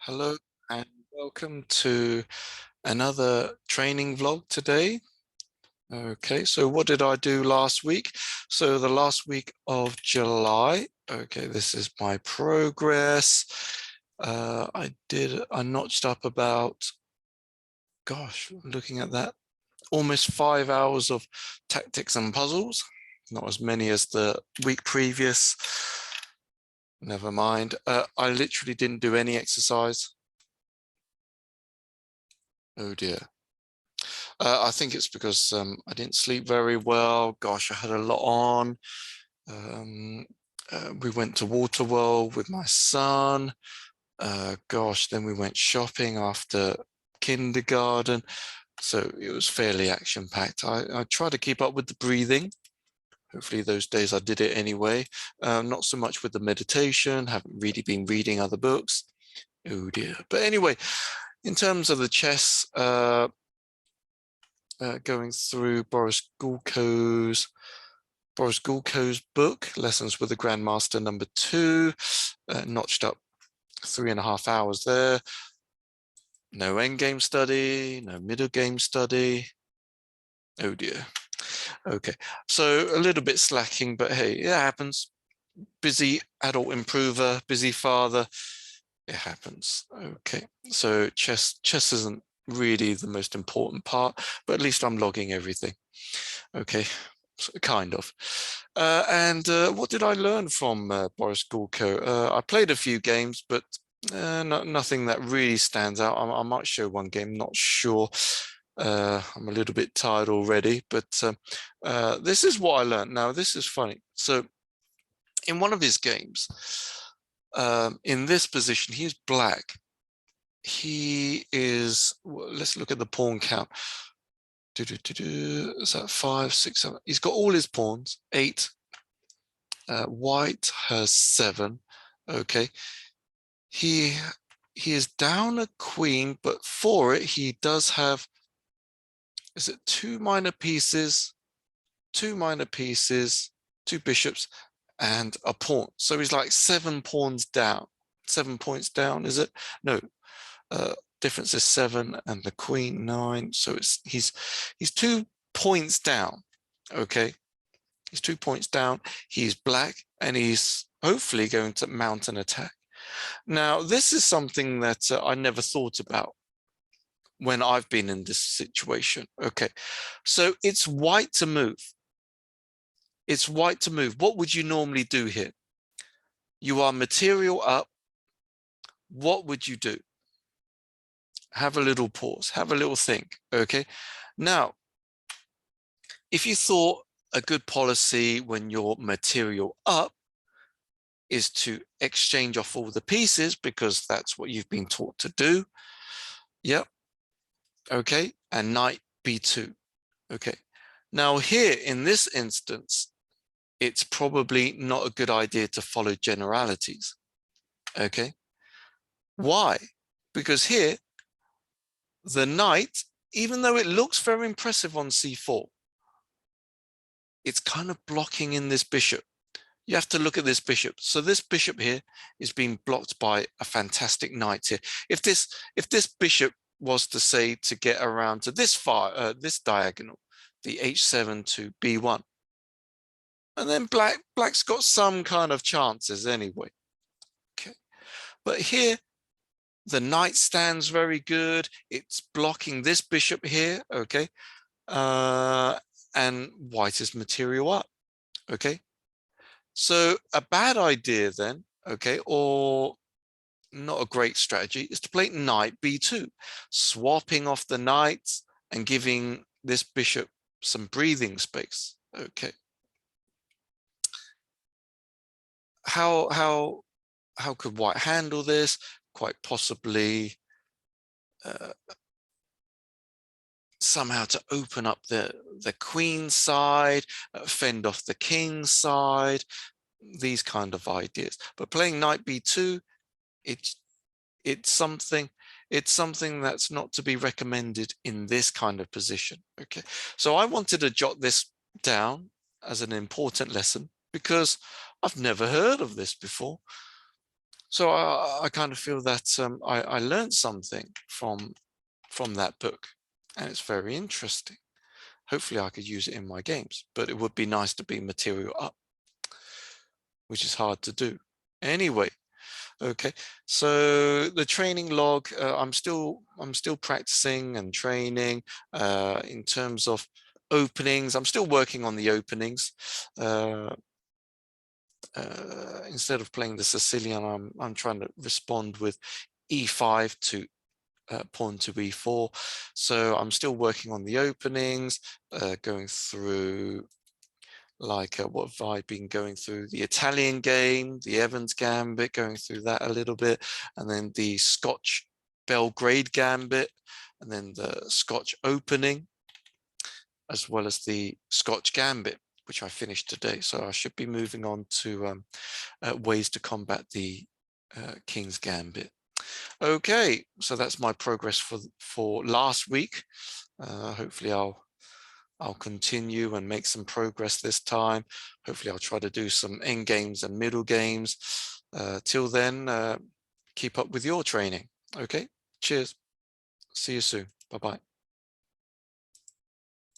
Hello and welcome to another training vlog today. Okay, so what did I do last week? So the last week of July, okay, this is my progress. I notched up about, gosh, looking at that, almost 5 hours of tactics and puzzles, not as many as the week previous. Never mind. I literally didn't do any exercise. Oh dear. I think it's because I didn't sleep very well. Gosh, I had a lot on. We went to Waterworld with my son. Gosh, then we went shopping after kindergarten. So it was fairly action-packed. I tried to keep up with the breathing. Hopefully those days I did it anyway. Not so much with the meditation. Haven't really been reading other books. Oh dear. But anyway, in terms of the chess, going through Boris Gulko's book, Lessons with the Grandmaster #2, notched up 3.5 hours there. No endgame study, no middle game study. Oh dear. Okay, so a little bit slacking, but hey, it happens. Busy adult improver, busy father, it happens. Okay, so chess isn't really the most important part, but at least I'm logging everything. Okay, so kind of. What did I learn from Boris Gulko? I played a few games, but nothing that really stands out. I might show one game, not sure. I'm a little bit tired already, but this is what I learned. Now, this is funny. So in one of his games, in this position, he's black. He is, let's look at the pawn count. Is that 5, 6, 7? He's got all his pawns, 8. White has 7. Okay. He is down a queen, but for it, he does have, is it 2 minor pieces, 2 minor pieces, 2 bishops, and a pawn. So he's like 7 pawns down. 7 points down, is it? No. Difference is 7 and the queen 9. So he's 2 points down. Okay. He's 2 points down. He's black and he's hopefully going to mount an attack. Now, this is something that I never thought about when I've been in this situation. Okay. So it's white to move. It's white to move. What would you normally do here? You are material up. What would you do? Have a little pause, have a little think. Okay. Now, if you thought a good policy when you're material up is to exchange off all the pieces because that's what you've been taught to do. Yep. Okay. And knight b2. Okay. Now here in this instance, it's probably not a good idea to follow generalities. Okay. Why? Because here, the knight, even though it looks very impressive on c4, it's kind of blocking in this bishop. You have to look at this bishop. So this bishop here is being blocked by a fantastic knight here. If this bishop was to say to get around to this this diagonal, the h7 to b1, and then black's got some kind of chances anyway. Okay, but here the knight stands very good. It's blocking this bishop here. Okay, and white is material up. Okay. So a bad idea then, okay, or not a great strategy, is to play knight b2, swapping off the knights and giving this bishop some breathing space. Okay. How could white handle this? Quite possibly somehow to open up the queen side, fend off the king side, these kind of ideas. But playing knight b2, it's something that's not to be recommended in this kind of position. Okay, so I wanted to jot this down as an important lesson because I've never heard of this before. So I kind of feel that I learned something from that book, and it's very interesting. Hopefully I could use it in my games, but it would be nice to be material up, which is hard to do. Anyway, okay, so the training log, I'm still practicing and training in terms of openings. I'm still working on the openings. Instead of playing the Sicilian, I'm trying to respond with e5 to pawn to e4. So I'm still working on the openings, going through like what have I been going through? The Italian game, the Evans Gambit, going through that a little bit, and then the Scotch Belgrade Gambit, and then the Scotch opening, as well as the Scotch Gambit, which I finished today. So I should be moving on to ways to combat the King's Gambit. Okay, so that's my progress for last week. Hopefully I'll continue and make some progress this time. Hopefully I'll try to do some end games and middle games. Till then, keep up with your training. Okay, cheers. See you soon. Bye-bye.